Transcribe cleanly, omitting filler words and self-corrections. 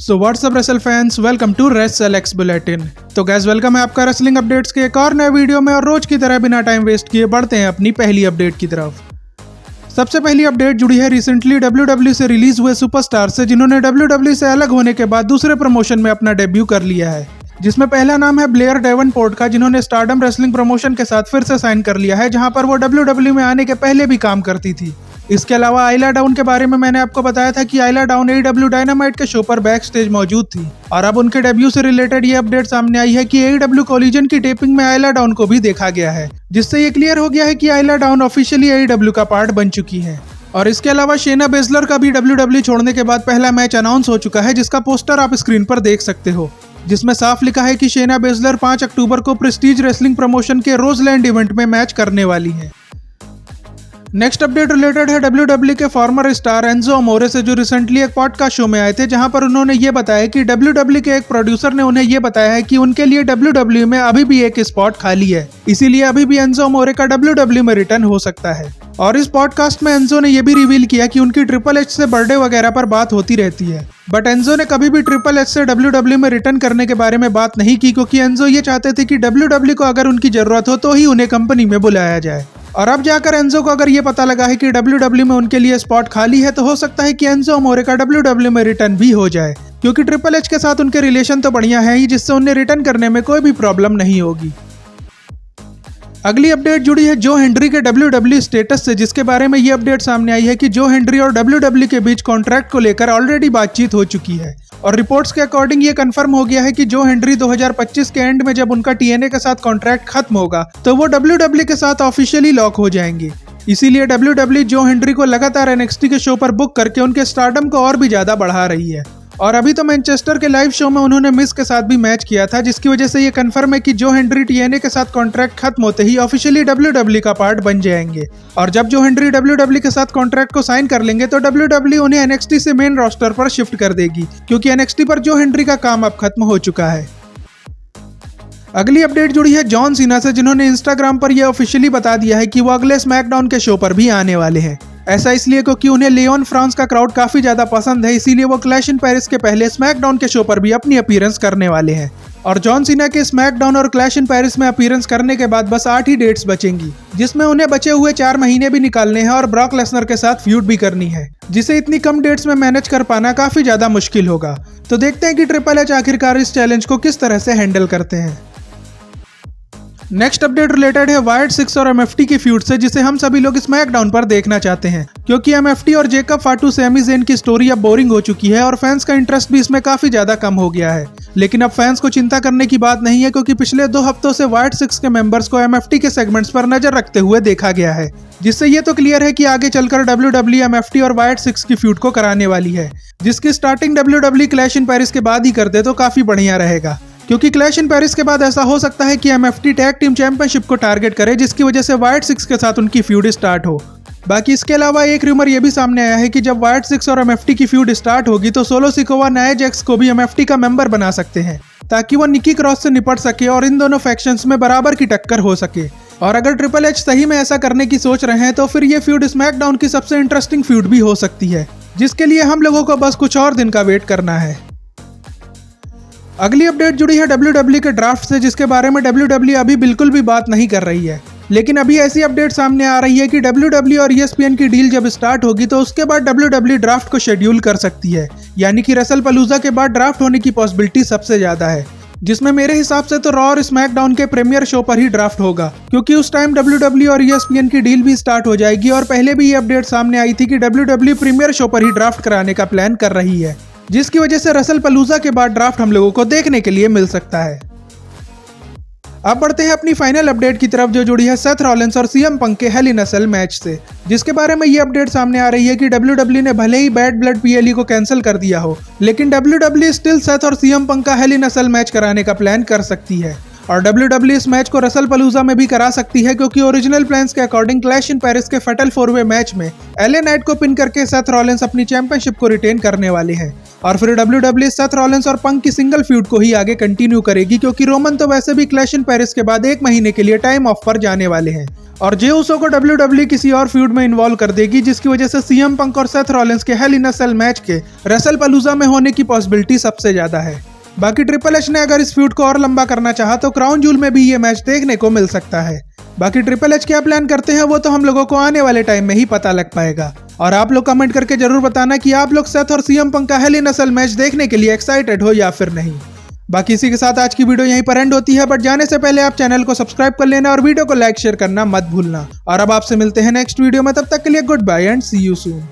So what's up wrestle fans, welcome to WrestleX bulletin. तो guys welcome है आपका wrestling updates के एक और नए वीडियो में, और रोज की तरह बिना टाइम वेस्ट किए बढ़ते हैं अपनी पहली अपडेट की तरफ। सबसे पहली अपडेट जुड़ी है रिसेंटली WWE से रिलीज हुए सुपरस्टार से, जिन्होंने WWE से अलग होने के बाद दूसरे प्रमोशन में अपना डेब्यू कर लिया है, जिसमें पहला नाम है ब्लेयर डेवनपोर्ट का, जिन्होंने स्टारडम रेसलिंग प्रमोशन के साथ फिर से साइन कर लिया है, जहां पर वो WWE में आने के पहले भी काम करती थी। इसके अलावा आइला डाउन के बारे में मैंने आपको बताया था कि आइला डाउन AEW डायनामाइट के शो पर बैक स्टेज मौजूद थी, और अब उनके डेब्यू से रिलेटेड ये अपडेट सामने आई है कि AEW कोलिजन की टेपिंग में आइला डाउन को भी देखा गया है, जिससे ये क्लियर हो गया है कि आइला डाउन ऑफिशियली AEW का पार्ट बन चुकी है। और इसके अलावा शेना बेजलर का भी WWE छोड़ने के बाद पहला मैच अनाउंस हो चुका है, जिसका पोस्टर आप स्क्रीन पर देख सकते हो, जिसमें साफ लिखा है कि शेना बेजलर 5 अक्टूबर को प्रेस्टीज रेसलिंग प्रमोशन के रोजलैंड इवेंट में मैच करने वाली है। नेक्स्ट अपडेट रिलेटेड है WWE के फॉर्मर स्टार एंजो अमोरे से, जो रिसेंटली एक पॉडकास्ट शो में आए थे, जहां पर उन्होंने ये बताया कि WWE के एक प्रोड्यूसर ने उन्हें ये बताया है कि उनके लिए WWE में अभी भी एक स्पॉट खाली है, इसीलिए अभी भी एंजो अमोरे का WWE में रिटर्न हो सकता है। और इस पॉडकास्ट में एंजो ने यह भी रिवील किया कि उनकी ट्रिपल एच से बर्थडे वगैरह पर बात होती रहती है, बट एंजो ने कभी भी ट्रिपल एच से WWE में रिटर्न करने के बारे में बात नहीं की, क्योंकि एंजो ये चाहते थे कि WWE को अगर उनकी जरूरत हो तो ही उन्हें कंपनी में बुलाया जाए। और अब जाकर एंजो को अगर ये पता लगा है कि WWE में उनके लिए स्पॉट खाली है, तो हो सकता है कि एंजो अमोरे का WWE में रिटर्न भी हो जाए, क्योंकि ट्रिपल एच के साथ उनके रिलेशन तो बढ़िया है ही, जिससे उन्हें रिटर्न करने में कोई भी प्रॉब्लम नहीं होगी। अगली अपडेट जुड़ी है जो हेनरी के WWE स्टेटस से, जिसके बारे में ये अपडेट सामने आई है कि जो हेनरी और WWE के बीच कॉन्ट्रैक्ट को लेकर ऑलरेडी बातचीत हो चुकी है, और रिपोर्ट्स के अकॉर्डिंग ये कंफर्म हो गया है कि जो हेनरी 2025 के एंड में जब उनका TNA के साथ कॉन्ट्रैक्ट खत्म होगा, तो वो WWE के साथ ऑफिशियली लॉक हो जाएंगे। इसीलिए WWE जो हेनरी को लगातार NXT के शो पर बुक करके उनके स्टारडम को और भी ज्यादा बढ़ा रही है। और अभी तो मैनचेस्टर के लाइव शो में उन्होंने मिस के साथ भी मैच किया था, जिसकी वजह से ये कंफर्म है कि जो हेनरी TNA के साथ कॉन्ट्रैक्ट खत्म होते ही ऑफिशियली WWE का पार्ट बन जाएंगे। और जब जो हेनरी WWE के साथ कॉन्ट्रैक्ट को साइन कर लेंगे, तो WWE उन्हें NXT से मेन रोस्टर पर शिफ्ट कर देगी, क्योंकि NXT पर जो हेनरी का काम अब खत्म हो चुका है। अगली अपडेट जुड़ी है जॉन सीना से, जिन्होंने इंस्टाग्राम पर यह ऑफिशियली बता दिया है कि वो अगले स्मैकडाउन के शो पर भी आने वाले हैं। ऐसा इसलिए क्योंकि उन्हें लियोन फ्रांस का क्राउड काफी ज्यादा पसंद है, इसीलिए वो क्लैश इन पेरिस के पहले स्मैकडाउन के शो पर भी अपनी अपीयरेंस करने वाले हैं। और जॉन सीना के स्मैकडाउन और क्लैश इन पेरिस में अपीयरेंस करने के बाद बस 8 ही डेट्स बचेंगी, जिसमें उन्हें बचे हुए 4 महीने भी निकालने हैं और ब्रॉक लेसनर के साथ फ्यूड भी करनी है, जिसे इतनी कम डेट्स में मैनेज कर पाना काफी ज्यादा मुश्किल होगा। तो देखते हैं कि ट्रिपल एच आखिरकार इस चैलेंज को किस तरह से हैंडल करते हैं। नेक्स्ट अपडेट रिलेटेड है वायर्ड 6 और MFT की फ्यूड से, जिसे हम सभी लोग स्मैकडाउन पर देखना चाहते हैं, क्योंकि MFT और जेकब फाटू सैमी ज़ेन की स्टोरी अब बोरिंग हो चुकी है और फैंस का इंटरेस्ट भी इसमें काफी ज्यादा कम हो गया है। लेकिन अब फैंस को चिंता करने की बात नहीं है, क्योंकि पिछले 2 हफ्तों से वायर्ड 6 के मेंबर्स को MFT के सेगमेंट्स पर नजर रखते हुए देखा गया है, जिससे ये तो क्लियर है कि आगे चलकर WWE MFT और वायर्ड 6 की फ्यूड को कराने वाली है, जिसकी starting WWE clash in Paris के बाद ही कर दे तो काफी बढ़िया रहेगा, क्योंकि क्लैश इन पेरिस के बाद ऐसा हो सकता है कि MFT टैग टीम चैंपियनशिप को टारगेट करे, जिसकी वजह से वायर्ड 6 के साथ उनकी फ्यूड स्टार्ट हो। बाकी इसके अलावा एक रूमर यह भी सामने आया है कि जब वायर्ड 6 और MFT की फ्यूड स्टार्ट होगी, तो सोलो सिकोवा नाया जैक्स को भी MFT का मेंबर बना सकते हैं, ताकि वो निकी क्रॉस से निपट सके और इन दोनों फैक्शंस में बराबर की टक्कर हो सके। और अगर ट्रिपल एच सही में ऐसा करने की सोच रहे हैं, तो फिर ये फ्यूड स्मैकडाउन की सबसे इंटरेस्टिंग फ्यूड भी हो सकती है, जिसके लिए हम लोगों को बस कुछ और दिन का वेट करना है। अगली अपडेट जुड़ी है WWE के ड्राफ्ट से, जिसके बारे में WWE अभी बिल्कुल भी बात नहीं कर रही है। लेकिन अभी ऐसी अपडेट सामने आ रही है कि WWE और ESPN की डील जब स्टार्ट होगी, तो उसके बाद WWE ड्राफ्ट को शेड्यूल कर सकती है, यानी कि रेसलपलूजा के बाद ड्राफ्ट होने की पॉसिबिलिटी सबसे ज्यादा है, जिसमें मेरे हिसाब से तो रॉ और स्मैकडाउन के प्रीमियर शो पर ही ड्राफ्ट होगा, क्योंकि उस टाइम WWE और ESPN की डील भी स्टार्ट हो जाएगी। और पहले भी ये अपडेट सामने आई थी कि WWE प्रीमियर शो पर ही ड्राफ्ट कराने का प्लान कर रही है, जिसकी वजह से रेसलपलूजा के बाद ड्राफ्ट हम लोगों को देखने के लिए मिल सकता है। अब बढ़ते हैं अपनी फाइनल अपडेट की तरफ, जो जुड़ी है सेथ रॉलिंस और CM पंक के हेल इन अ सेल मैच से, जिसके बारे में ये अपडेट सामने आ रही है कि WWE ने भले ही बैड ब्लड PLE को कैंसिल कर दिया हो, लेकिन WWE स्टिल सेथ और CM पंक का हेल इन अ सेल मैच कराने का प्लान कर सकती है। और WWE इस मैच को रेसलपलूजा में भी करा सकती है, क्योंकि ओरिजिनल प्लान्स के अकॉर्डिंग क्लैश इन पेरिस के फैटल 4-वे मैच में LA नाइट को पिन करके सेथ रॉलिंस अपनी चैंपियनशिप को रिटेन करने वाले हैं। और फिर WWE सेथ रॉलिंस और पंक की सिंगल फ्यूड को ही आगे कंटिन्यू करेगी, क्योंकि रोमन तो वैसे भी क्लैश इन पेरिस के बाद 1 महीने के लिए टाइम ऑफ पर जाने वाले हैं। और जे उसो को WWE किसी और फ्यूड में इन्वॉल्व कर देगी, जिसकी वजह से सीएम पंक और सेथ रॉलिंस के हेल इन अ सेल मैच के रेसल पलूजा में होने की पॉसिबिलिटी सबसे ज्यादा है। बाकी ट्रिपल एच ने अगर इस फ्यूड को और लंबा करना चाहा तो क्राउन जूल में भी ये मैच देखने को मिल सकता है। बाकी ट्रिपल एच क्या प्लान करते हैं वो तो हम लोगों को आने वाले टाइम में ही पता लग पाएगा। और आप लोग कमेंट करके जरूर बताना कि आप लोग सेथ और सीएम पंक का हेल इन अ सेल मैच देखने के लिए एक्साइटेड हो या फिर नहीं। बाकी इसी के साथ आज की वीडियो यहीं पर एंड होती है, बट जाने से पहले आप चैनल को सब्सक्राइब कर लेना और वीडियो को लाइक शेयर करना मत भूलना। और अब आपसे मिलते हैं नेक्स्ट वीडियो में, तब तक के लिए goodbye and see you soon.